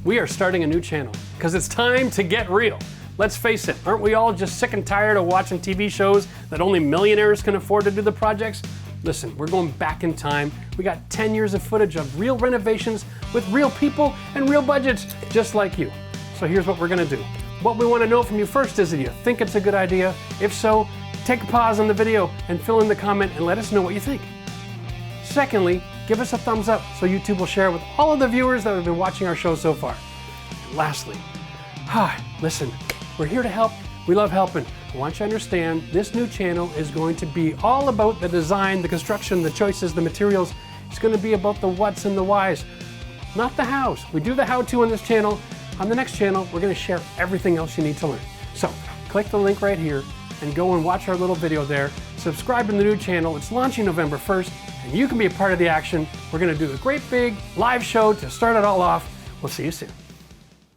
We are starting a new channel because it's time to get real. Let's face it, aren't we all just sick and tired of watching TV shows that only millionaires can afford to do the projects? Listen, we're going back in time. We got 10 years of footage of real renovations with real people and real budgets, just like you. So here's what we're gonna do. What we wanna know from you first is, do you think it's a good idea? If so, take a pause on the video and fill in the comment and let us know what you think. Secondly, give us a thumbs up so YouTube will share with all of the viewers that have been watching our show so far. And lastly, listen, we're here to help. We love helping. I want you to understand this new channel is going to be all about the design, the construction, the choices, the materials. It's going to be about the whats and the whys, not the hows. We do the how-to on this channel. On the next channel, we're going to share everything else you need to learn. So click the link right here and go and watch our little video there. Subscribe to the new channel. It's launching November 1st, and you can be a part of the action. We're going to do a great big live show to start it all off. We'll see you soon.